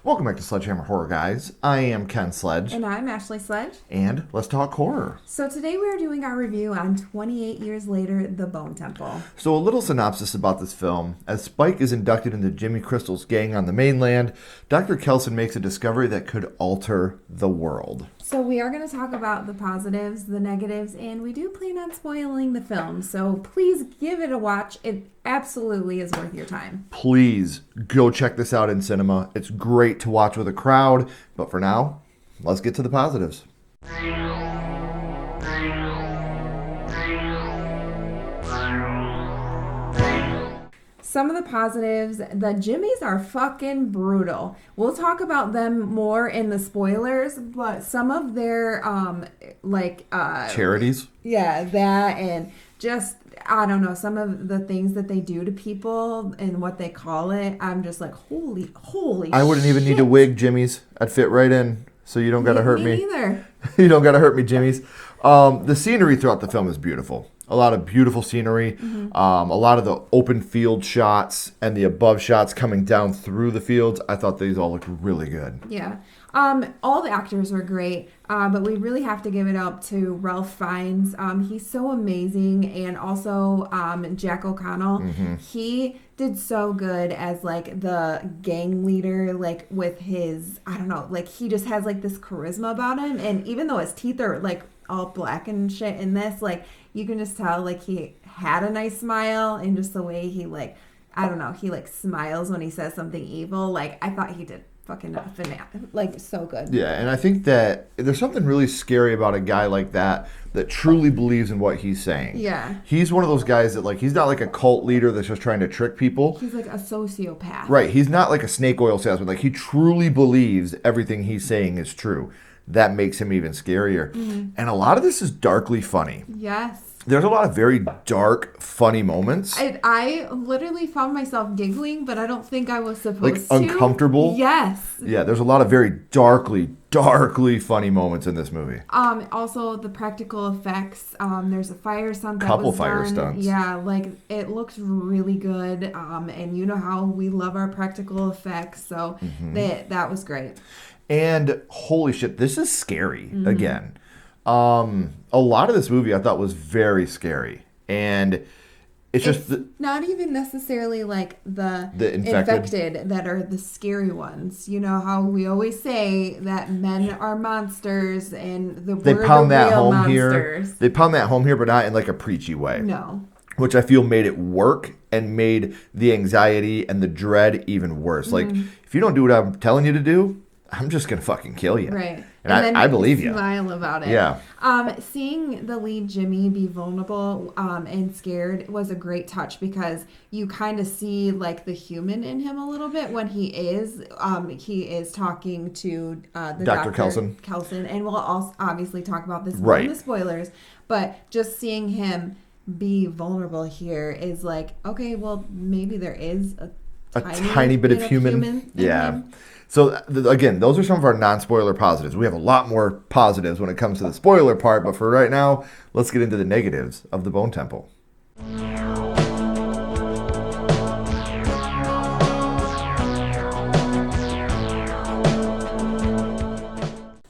Welcome back to Sledgehammer Horror, guys. I am Ken Sledge. And I'm Ashley Sledge. And let's talk horror. So today we are doing our review on 28 Years Later, The Bone Temple. So a little synopsis about this film. As Spike is inducted into Jimmy Crystal's gang on the mainland, Dr. Kelson makes a discovery that could alter the world. So we are going to talk about the positives, the negatives, and we do plan on spoiling the film. So please give it a watch. It absolutely is worth your time. Please go check this out in cinema. It's great to watch with a crowd. But for now, let's get to the positives. Some of the positives, the Jimmies are fucking brutal. We'll talk about them more in the spoilers, but some of their Charities? Yeah, that and just I don't know, some of the things that they do to people and what they call it, I'm just like, holy I wouldn't even need a wig, Jimmy's. I'd fit right in, so you don't gotta hurt me. Me either. You don't gotta hurt me, Jimmy's. The scenery throughout the film is beautiful. A lot of beautiful scenery, a lot of the open field shots and the above shots coming down through the fields. I thought these all looked really good. Yeah. All the actors were great, but we really have to give it up to Ralph Fiennes. He's so amazing, and also Jack O'Connell. He did so good as like the gang leader, like with his, I don't know, like he just has like this charisma about him, and even though his teeth are like all black and shit in this, like you can just tell like he had a nice smile, and just the way he like, I don't know, he like smiles when he says something evil. Like I thought he did fucking like so good. Yeah, and I think that there's something really scary about a guy like that truly believes in what he's saying. Yeah. He's one of those guys that like, he's not like a cult leader that's just trying to trick people. He's like a sociopath. Right. He's not like a snake oil salesman. Like he truly believes everything he's saying is true. That makes him even scarier. And a lot of this is darkly funny. Yes. There's a lot of very dark, funny moments. I literally found myself giggling, but I don't think I was supposed to. Like uncomfortable? Yes. Yeah, there's a lot of very darkly funny moments in this movie. Also the practical effects. There's a fire stunt that Couple was fire done. stunts. Yeah, like it looked really good. And you know how we love our practical effects, so that was great. And holy shit, this is scary again. A lot of this movie I thought was very scary, and it's just not even necessarily like the infected that are the scary ones. You know how we always say that men are monsters, and they pound that home monsters. here. They pound that home here, but not in like a preachy way. No. Which I feel made it work and made the anxiety and the dread even worse. Like if you don't do what I'm telling you to do, I'm just going to fucking kill you. Right. And then I believe you. Smile about it. Yeah. Seeing the lead Jimmy be vulnerable and scared was a great touch, because you kind of see like the human in him a little bit when he is talking to the Dr. Kelson. And we'll also obviously talk about this more in the spoilers. But just seeing him be vulnerable here is like, okay, well, maybe there is a tiny bit of human in him. So, again, those are some of our non-spoiler positives. We have a lot more positives when it comes to the spoiler part, but for right now, let's get into the negatives of the Bone Temple.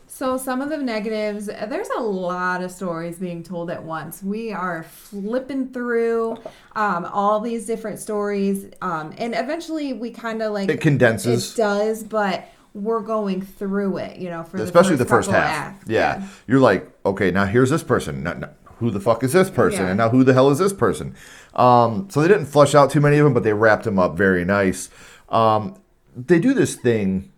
So some of the negatives, there's a lot of stories being told at once. We are flipping through all these different stories, and eventually we kind of like... It condenses. It does, but we're going through it, you know, for especially the first half. Acts. Yeah. You're like, okay, now here's this person. Now, who the fuck is this person? Yeah. And now who the hell is this person? So they didn't flesh out too many of them, but they wrapped them up very nice. They do this thing...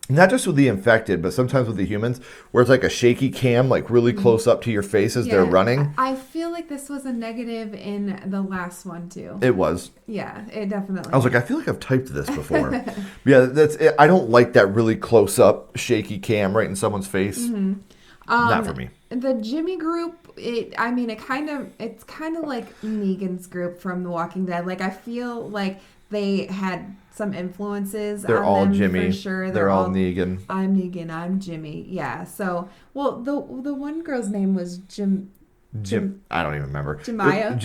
Not just with the infected, but sometimes with the humans, where it's like a shaky cam, like really close up to your face as they're running. I feel like this was a negative in the last one, too. It was. Yeah, it definitely I was like, I feel like I've typed this before. Yeah, that's it. I don't like that really close up, shaky cam right in someone's face. Not for me. The Jimmy group, it's kind of like Negan's group from The Walking Dead. Like, I feel like they had some influences. They're all them Jimmy. For sure. They're all Negan. I'm Negan. I'm Jimmy. Yeah. So, well, the one girl's name was Jim. I don't even remember. Jemiah.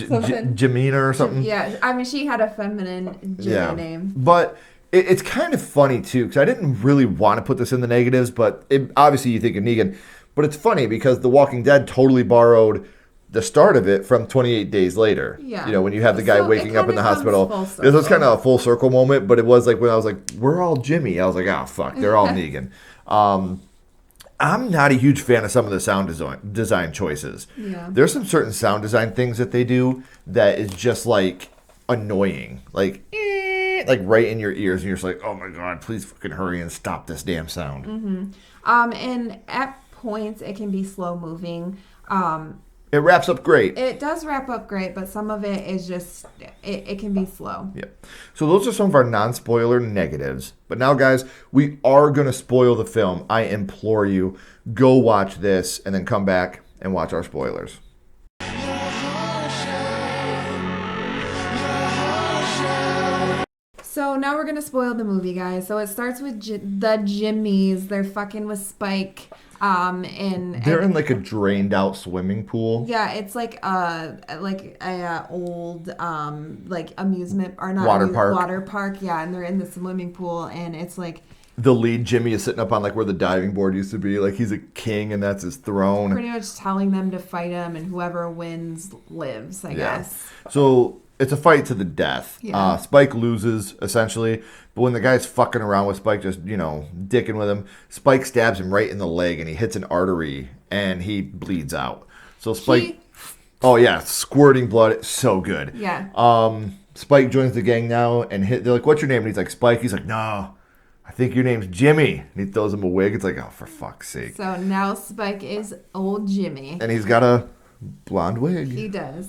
Jamina or something. Yeah. I mean, she had a feminine Jimmy name. But It's kind of funny, too, because I didn't really want to put this in the negatives, but obviously you think of Negan. But it's funny because The Walking Dead totally borrowed the start of it from 28 Days Later. Yeah. You know, when you have the guy So waking up in the hospital. full This was circle. kind of a full circle moment, but it was like when I was like, we're all Jimmy. I was like, oh, fuck, they're all Negan. I'm not a huge fan of some of the sound design choices. Yeah. There's some certain sound design things that they do that is just like annoying. Like right in your ears, and you're just like, oh my God, please fucking hurry and stop this damn sound. And at points it can be slow moving. It wraps up great. It does wrap up great, but some of it is just, it can be slow. Yep. So those are some of our non-spoiler negatives. But now, guys, we are going to spoil the film. I implore you, go watch this and then come back and watch our spoilers. So now we're going to spoil the movie, guys. So it starts with the Jimmies. They're fucking with Spike. They're in like a drained out swimming pool. Yeah, it's like a old like amusement or not water park. Yeah, and they're in the swimming pool, and it's like the lead Jimmy is sitting up on like where the diving board used to be, like he's a king and that's his throne. Pretty much telling them to fight him, and whoever wins lives. I guess. So it's a fight to the death. Yeah. Spike loses essentially, but when the guy's fucking around with Spike, just dicking with him, Spike stabs him right in the leg and he hits an artery and he bleeds out. So Spike, squirting blood, it's so good. Yeah. Spike joins the gang now and they're like, "What's your name?" And he's like, "Spike." He's like, "No, I think your name's Jimmy." And he throws him a wig. It's like, oh, for fuck's sake. So now Spike is old Jimmy. And he's got a blonde wig. He does.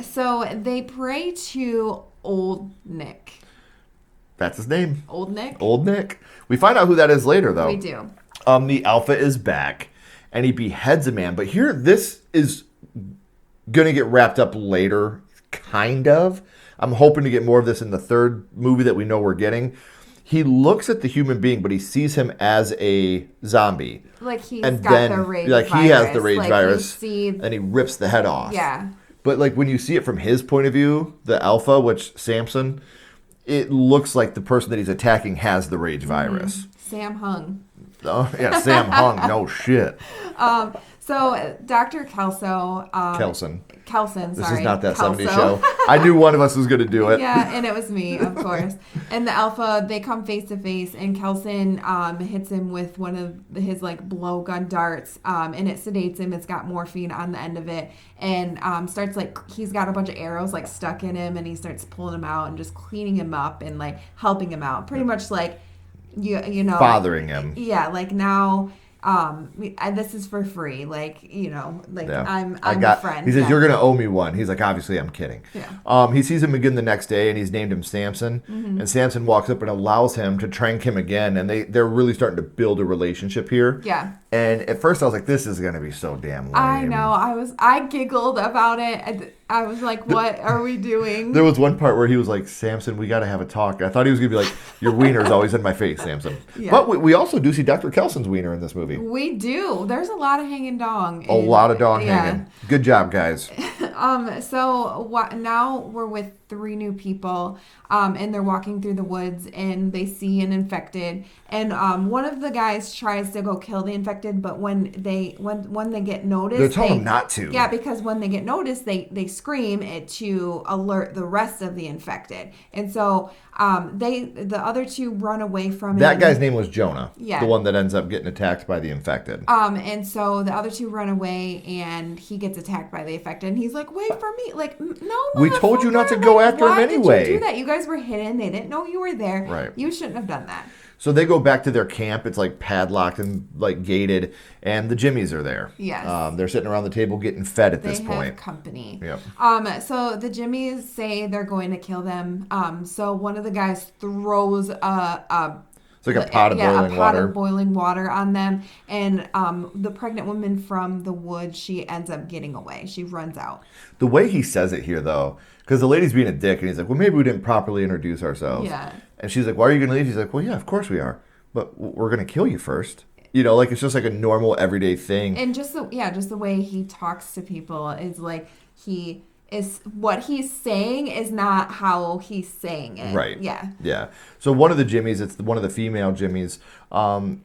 So they pray to Old Nick. That's his name. Old Nick? Old Nick. We find out who that is later, though. We do. The Alpha is back, and he beheads a man. But here, this is going to get wrapped up later, kind of. I'm hoping to get more of this in the third movie that we know we're getting. He looks at the human being, but he sees him as a zombie. Like he's and got then, the rage like virus. He has the rage like virus, and he rips the head off. Yeah. But like when you see it from his point of view, the Alpha, which Samson, it looks like the person that he's attacking has the rage virus. Sam Hung. Oh, yeah, Sam Hung. No shit. So Dr. Kelso. Kelson, This sorry. is not that Kelso. 70s show. I knew one of us was going to do it. Yeah, and it was me, of course. And the Alpha, they come face to face, and Kelson hits him with one of his like blowgun darts, and it sedates him. It's got morphine on the end of it, and starts like he's got a bunch of arrows like stuck in him, and he starts pulling him out and just cleaning him up and like helping him out, pretty much like you know, fathering him. Yeah, like now. This is for free, like I'm a friend. He says, "You're gonna owe me one." He's like, "Obviously, I'm kidding." Yeah. He sees him again the next day, and he's named him Samson. Mm-hmm. And Samson walks up and allows him to trank him again, and they're really starting to build a relationship here. Yeah. And at first, I was like, "This is gonna be so damn lame." I know. I giggled about it. I was like, "What are we doing?" There was one part where he was like, "Samson, we got to have a talk." I thought he was gonna be like, "Your wiener's always in my face, Samson." Yeah. But we also do see Dr. Kelson's wiener in this movie. We do. There's a lot of hanging dong. A lot of dong hanging. Good job, guys. So now we're with 3 new people, and they're walking through the woods, and they see an infected, and one of the guys tries to go kill the infected, but when they get noticed, they're telling them not to. Yeah, because when they get noticed, they scream it to alert the rest of the infected, and so the other 2 run away from That him. guy's name was Jonah. Yeah. The one that ends up getting attacked by the infected. And so the other 2 run away, and he gets attacked by the infected, and he's like, "Wait for me!" Like, no, we told you not to go after him anyway. Why did you do that? You guys were hidden. They didn't know you were there. Right. You shouldn't have done that. So they go back to their camp. It's like padlocked and like gated, and the Jimmies are there. Yes. They're sitting around the table getting fed at this They point. have company. Yep. So the Jimmies say they're going to kill them. So one of the guys throws It's like a pot of boiling water. of boiling water on them, and the pregnant woman from the woods, she ends up getting away. She runs out. The way he says it here, though, because the lady's being a dick, and he's like, "Well, maybe we didn't properly introduce ourselves." Yeah. And she's like, "Why are you going to leave?" He's like, "Well, yeah, of course we are, but we're going to kill you first." Like it's just like a normal everyday thing. And just the way he talks to people is like he is what he's saying is not how he's saying it. Right. Yeah. Yeah. So one of the Jimmies, it's one of the female Jimmies,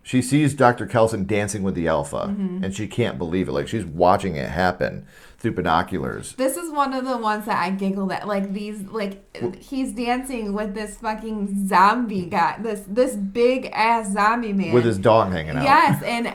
she sees Dr. Kelson dancing with the alpha, and she can't believe it. Like, she's watching it happen through binoculars. This is one of the ones that I giggled at. Like, he's dancing with this fucking zombie guy, this big ass zombie man With his dong hanging out. Yes, and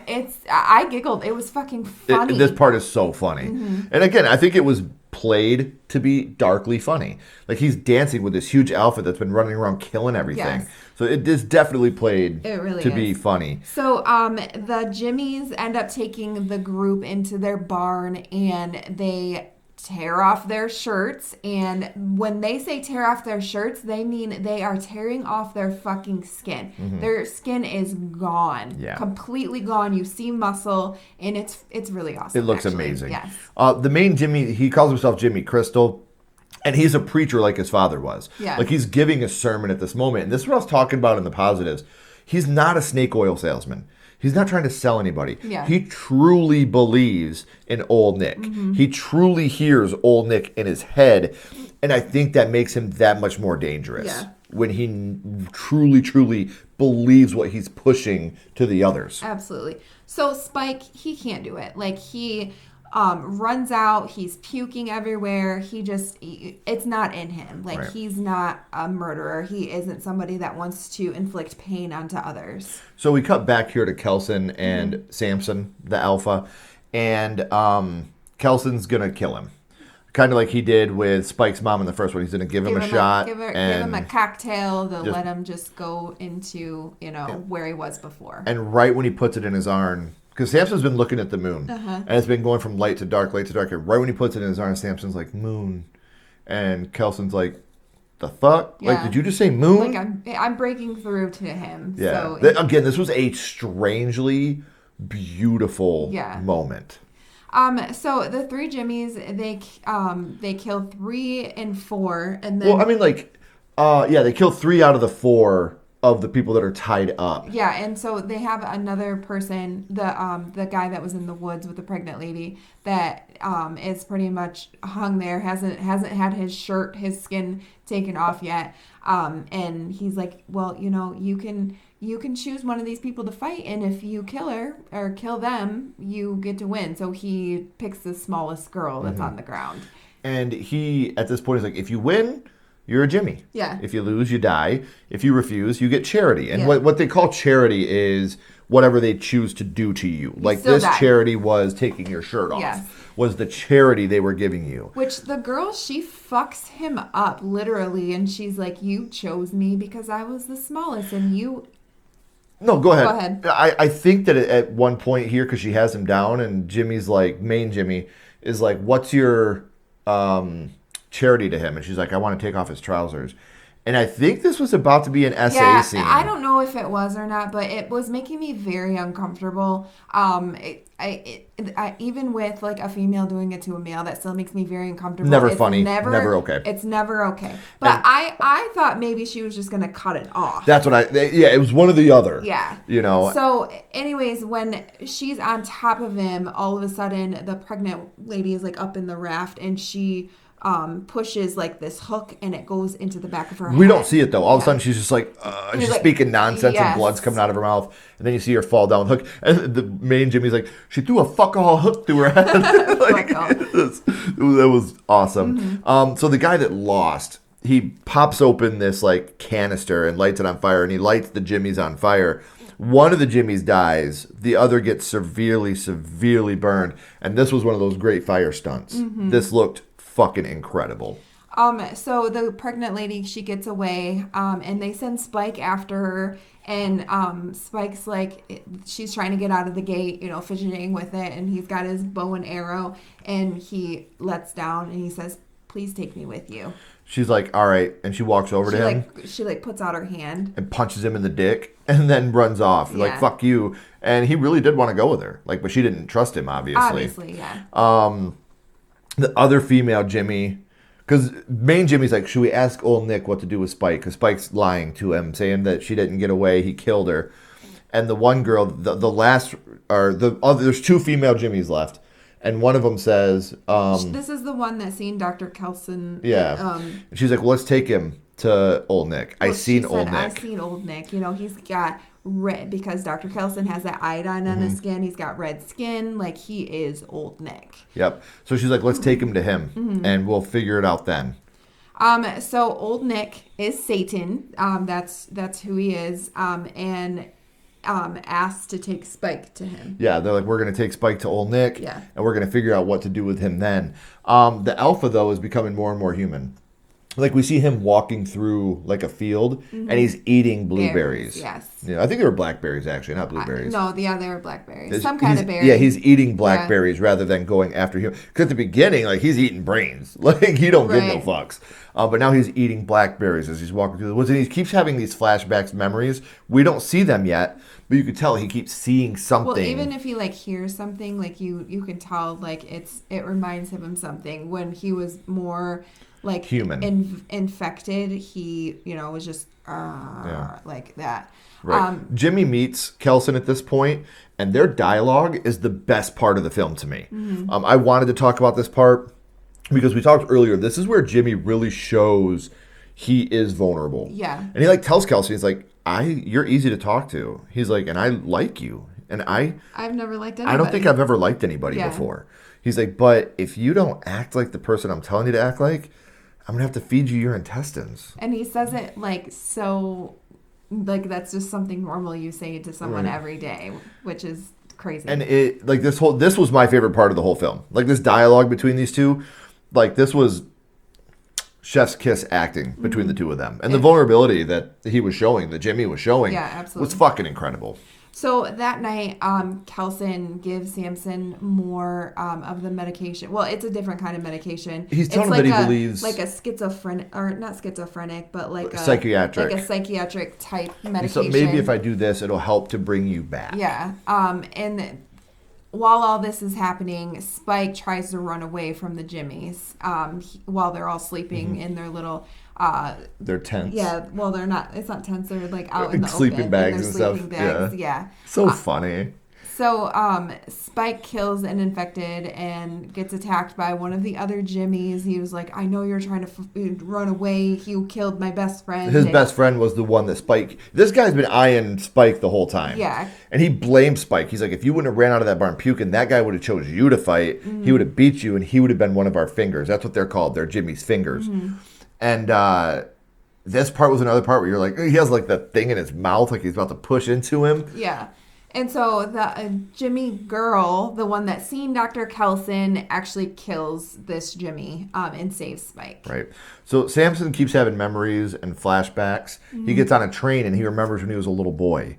I giggled. It was fucking funny. This part is so funny. And again, I think it was played to be darkly funny. Like, he's dancing with this huge alpha that's been running around killing everything. Yes. So it is definitely played really to be funny. So the Jimmies end up taking the group into their barn, and they tear off their shirts. And when they say tear off their shirts, they mean they are tearing off their fucking skin. Their skin is gone. Yeah. Completely gone. You see muscle, and it's really awesome. It looks actually. amazing. Yes. The main Jimmy, he calls himself Jimmy Crystal, and he's a preacher like his father was. Yeah. Like, he's giving a sermon at this moment. And this is what I was talking about in the positives. He's not a snake oil salesman. He's not trying to sell anybody. Yeah. He truly believes in old Nick. He truly hears old Nick in his head. And I think that makes him that much more dangerous. Yeah. When he truly, truly believes what he's pushing to the others. Absolutely. So Spike, he can't do it. Like, he runs out. He's puking everywhere. It's not in him. Like, Right. He's not a murderer. He isn't somebody that wants to inflict pain onto others. So we cut back here to Kelson and Samson, the alpha, and Kelson's going to kill him. Kind of like he did with Spike's mom in the first one. He's going to give him a shot. Give him a cocktail to let him just go into, where he was before. And right when he puts it in his arm, because Samson's been looking at the moon, and it's been going from light to dark, and right when he puts it in his arm, Samson's like, moon. And Kelson's like, the fuck? Yeah. Like, did you just say moon? Like, I'm breaking through to him. Yeah. So Again, this was a strangely beautiful moment. So the three Jimmies, they kill 3 and 4, and then Well, I mean, like, they kill 3 out of the 4 of the people that are tied up. Yeah, and so they have another person, the guy that was in the woods with the pregnant lady, that is pretty much hung there, hasn't had his skin taken off yet, and he's like, well, you can choose one of these people to fight, and if you kill her or kill them, you get to win. So he picks the smallest girl that's on the ground. And he, at this point, is like, if you win, you're a Jimmy. Yeah. If you lose, you die. If you refuse, you get charity. And what they call charity is whatever they choose to do to you. Like, this charity was taking your shirt off. Yes. Was the charity they were giving you. Which the girl, she fucks him up, literally. And she's like, you chose me because I was the smallest, and you... No, go ahead. Go ahead. I think that at one point here, because she has him down, and Jimmy's like, main Jimmy, is like, what's your charity to him? And she's like, I want to take off his trousers. And I think this was about to be an SA scene. I don't know if it was or not, but it was making me very uncomfortable. Even with like a female doing it to a male, that still makes me very uncomfortable. Never funny. Never okay. It's never okay. But I thought maybe she was just gonna cut it off. That's what it was one or the other. Yeah. So anyways, when she's on top of him, all of a sudden the pregnant lady is like up in the raft, and she pushes like this hook, and it goes into the back of her head. We don't see it though. All of a sudden she's just like, she's like, speaking nonsense, and blood's coming out of her mouth. And then you see her fall down the hook. And the main Jimmy's like, she threw a fuck all hook through her head. Like, that was awesome. So the guy that lost, he pops open this like canister and lights it on fire, and he lights the Jimmys on fire. One of the Jimmys dies. The other gets severely, severely burned. And this was one of those great fire stunts. This looked fucking incredible. So the pregnant lady, she gets away, and they send Spike after her, and Spike's like, she's trying to get out of the gate, fidgeting with it, and he's got his bow and arrow, and he lets down, and he says, please take me with you. She's like, all right, and she walks over to him. She puts out her hand. And punches him in the dick, and then runs off. Yeah. Like, fuck you. And he really did want to go with her. Like, but she didn't trust him, obviously. Obviously, yeah. The other female Jimmy, because main Jimmy's like, should we ask old Nick what to do with Spike? Because Spike's lying to him, saying that she didn't get away, he killed her. And the one girl, there's 2 female Jimmys left. And one of them says, This is the one that seen Dr. Kelson. yeah. And she's like, well, let's take him to Old Nick. I seen Old Nick. I seen Old Nick. You know, he's got red, because Dr. Kelson has that iodine on his skin. He's got red skin. Like, he is Old Nick. Yep. So she's like, let's take him to him, and we'll figure it out then. So Old Nick is Satan. That's who he is. And asked to take Spike to him. Yeah, they're like, we're going to take Spike to Old Nick, Yeah. and we're going to figure out what to do with him then. The alpha, though, is becoming more and more human. Like, we see him walking through, like, a field, and he's eating blueberries. Yes. Yeah, I think they were blackberries, actually, not blueberries. No, yeah, they were blackberries. Some kind of berry. Yeah, he's eating blackberries rather than going after him. Because at the beginning, like, he's eating brains. Like, he don't give no fucks. But now he's eating blackberries as he's walking through the woods. And he keeps having these flashbacks, memories. We don't see them yet, but you can tell he keeps seeing something. Well, even if he, like, hears something, like, you can tell, like, it reminds him of something. When he was more, like, human, infected, he, you know, was just like that. Right. Jimmy meets Kelson at this point, and their dialogue is the best part of the film to me. I wanted to talk about this part because we talked earlier. This is where Jimmy really shows he is vulnerable. Yeah. And he, like, tells Kelson, he's like, you're easy to talk to. He's like, and I like you. And I've never liked anybody. I don't think I've ever liked anybody before. He's like, but if you don't act like the person I'm telling you to act like, I'm going to have to feed you your intestines. And he says it, like, so, like, that's just something normal you say to someone every day, which is crazy. And it, like, this was my favorite part of the whole film. Like, this dialogue between these two, like, this was chef's kiss acting between the two of them. And the vulnerability that he was showing, that Jimmy was showing, was fucking incredible. So that night, Kelson gives Samson more of the medication. Well, it's a different kind of medication. He's telling him that he believes, like a schizophrenic, or not schizophrenic, but like a psychiatric type medication. So maybe if I do this, it'll help to bring you back. Yeah. And while all this is happening, Spike tries to run away from the Jimmies while they're all sleeping in their little... They're tents. Yeah, well, they're not. It's not tents. They're like out in the sleeping open. Bags and sleeping stuff. Bags. Yeah. So funny. So Spike kills an infected and gets attacked by one of the other Jimmies. He was like, I know you're trying to run away. You killed my best friend. His best friend was the one that Spike... This guy's been eyeing Spike the whole time. Yeah. And he blames Spike. He's like, if you wouldn't have ran out of that barn puking, that guy would have chose you to fight. He would have beat you, and he would have been one of our fingers. That's what they're called. They're Jimmy's fingers. And this part was another part where you're like, he has like that thing in his mouth, like he's about to push into him. Yeah. And so the Jimmy girl, the one that seen Dr. Kelson, actually kills this Jimmy and saves Spike. Right. So Samson keeps having memories and flashbacks. He gets on a train and he remembers when he was a little boy.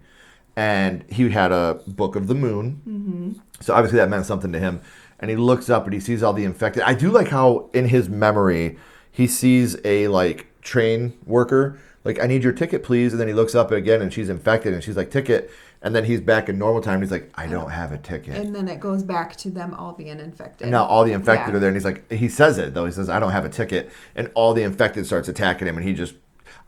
And he had a book of the moon. So obviously that meant something to him. And he looks up and he sees all the infected. I do like how in his memory he sees a like train worker, like, I need your ticket, please. And then he looks up again and she's infected and she's like, ticket. And then he's back in normal time. And he's like, I don't have a ticket. And then it goes back to them all being infected. And now all the infected are there. And he's like, he says it though. He says, I don't have a ticket. And all the infected starts attacking him. And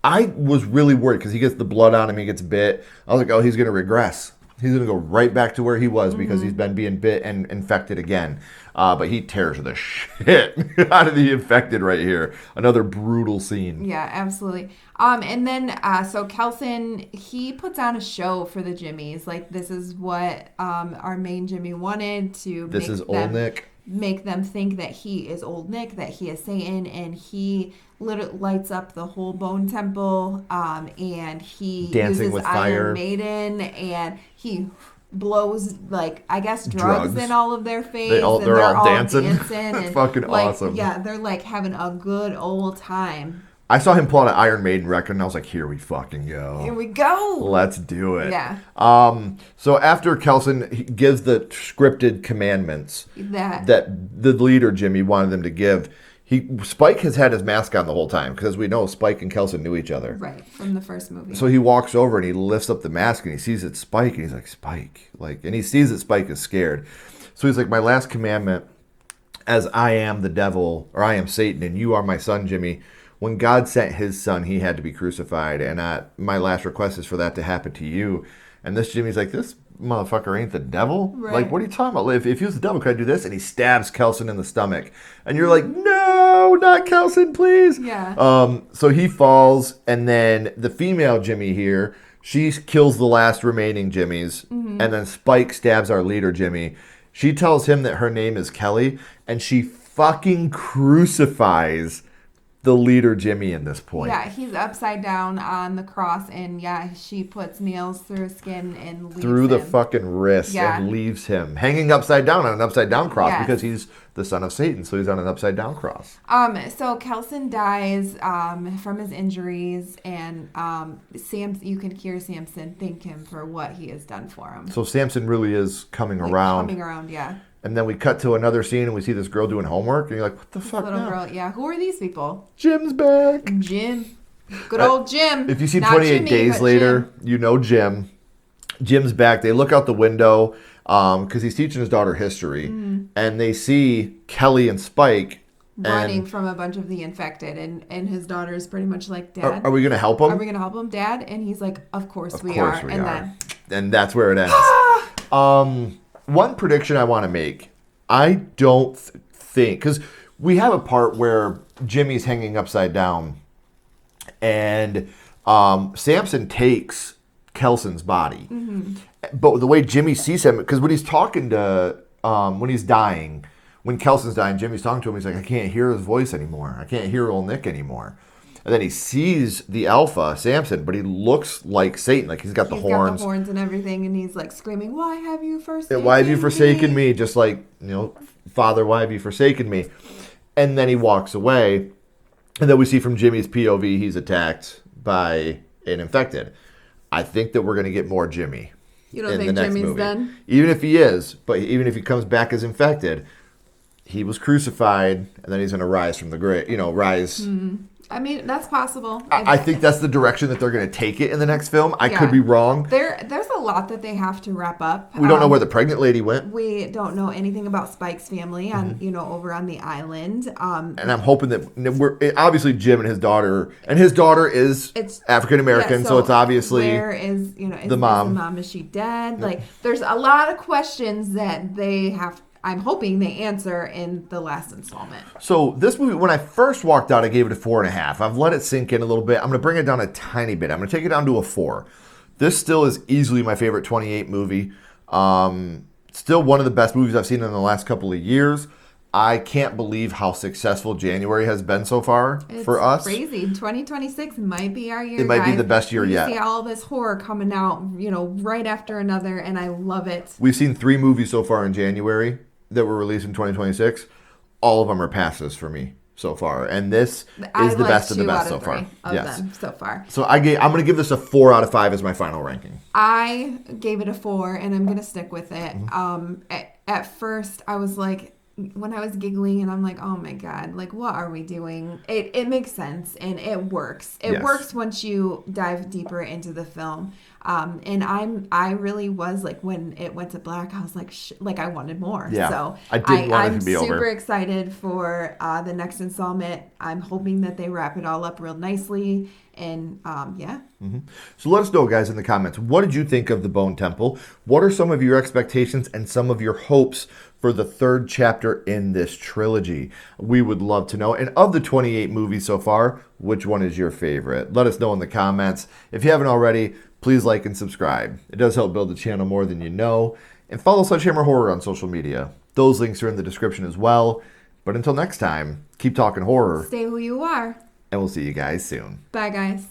I was really worried because he gets the blood on him. He gets bit. I was like, oh, he's going to regress. He's going to go right back to where he was because he's been being bit and infected again. But he tears the shit out of the infected right here. Another brutal scene. Yeah, absolutely. And then, so Kelson, he puts on a show for the Jimmies. Like, this is what our main Jimmy wanted to Old Nick. Make them think that he is Old Nick, that he is Satan, and he literally lights up the whole Bone Temple, and he dancing uses with Iron fire. Maiden, and he blows, like, I guess drugs in all of their face. They're all dancing. And, fucking like, awesome. Yeah, they're like having a good old time. I saw him pull out an Iron Maiden record, and I was like, here we fucking go. Here we go. Let's do it. Yeah. So after Kelson gives the scripted commandments that the leader, Jimmy, wanted them to give, Spike has had his mask on the whole time, because as we know, Spike and Kelson knew each other. Right, from the first movie. So he walks over, and he lifts up the mask, and he sees it's Spike, and he's like, Spike. And he sees that Spike is scared. So he's like, my last commandment, as I am the devil, or I am Satan, and you are my son, Jimmy. When God sent his son, he had to be crucified. And my last request is for that to happen to you. And this Jimmy's like, this motherfucker ain't the devil. Right. Like, what are you talking about? If he was the devil, could I do this? And he stabs Kelson in the stomach. And you're like, no, not Kelson, please. Yeah. So he falls, and then the female Jimmy here, she kills the last remaining Jimmys, and then Spike stabs our leader, Jimmy. She tells him that her name is Kelly, and she fucking crucifies the leader, Jimmy, in this point. Yeah, he's upside down on the cross, and yeah, she puts nails through his skin and leaves Through the him. fucking wrist and leaves him hanging upside down on an upside down cross because he's the son of Satan, so he's on an upside down cross. So Kelson dies from his injuries, and you can hear Samson thank him for what he has done for him. So Samson really is coming around. Coming around, yeah. And then we cut to another scene, and we see this girl doing homework, and you're like, what the fuck Little now? girl, yeah. Who are these people? Jim's back. Jim. Good old Jim. If you see Not 28 Jimmy, Days but Later, Jim. you know Jim. Jim's back. They look out the window because he's teaching his daughter history, and they see Kelly and Spike Running from a bunch of the infected, and his daughter is pretty much like, Dad, are we going to help him? Are we going to help him, Dad? And he's like, of course we course are. we And are. then, And that's where it ends. One prediction I want to make. I don't think, because we have a part where Jimmy's hanging upside down, and Samson takes Kelson's body. But the way Jimmy sees him, because when he's talking to, when he's dying, when Kelson's dying, Jimmy's talking to him, he's like, I can't hear his voice anymore. I can't hear old Nick anymore. And then he sees the alpha, Samson, but he looks like Satan. Like he's got the horns. He's got the horns and everything, and he's like screaming, why have you forsaken me? Why have you forsaken me? Just like, Father, why have you forsaken me? And then he walks away. And then we see from Jimmy's POV, he's attacked by an infected. I think that we're going to get more Jimmy. You don't in think the next Jimmy's movie. done? Even if he is, but even if he comes back as infected, he was crucified, and then he's going to rise from the grave. Rise. I mean, that's possible. I think that's the direction that they're going to take it in the next film. I could be wrong. There's a lot that they have to wrap up. We don't know where the pregnant lady went. We don't know anything about Spike's family on over on the island. And I'm hoping that obviously Jim and his daughter is African American, so it's obviously where is the mom. The mom, is she dead? Like there's a lot of questions that they have. I'm hoping they answer in the last installment. So this movie, when I first walked out, I gave it a 4.5. I've let it sink in a little bit. I'm going to bring it down a tiny bit. I'm going to take it down to a 4. This still is easily my favorite 28 movie. Still one of the best movies I've seen in the last couple of years. I can't believe how successful January has been so far for us. It's crazy. 2026 might be our year. It might be the best year yet. We see all this horror coming out, right after another, and I love it. We've seen 3 movies so far in January that were released in 2026. All of them are passes for me so far, and this is the best of the best so far. Yes, so far. So I'm going to give this a 4 out of 5 as my final ranking. I gave it a 4, and I'm gonna stick with it. At first, I was like, when I was giggling, and I'm like, oh my god, like what are we doing? It makes sense and it works. It works once you dive deeper into the film. And I really was like, when it went to black, I was like, I wanted more. Yeah, So I didn't want it to be over. I'm super excited for the next installment. I'm hoping that they wrap it all up real nicely. And yeah. So let us know, guys, in the comments. What did you think of the Bone Temple? What are some of your expectations and some of your hopes for the 3rd chapter in this trilogy? We would love to know. And of the 28 movies so far, which one is your favorite? Let us know in the comments. If you haven't already, please like and subscribe. It does help build the channel more than you know. And follow Sledgehammer Horror on social media. Those links are in the description as well. But until next time, keep talking horror. Stay who you are. And we'll see you guys soon. Bye, guys.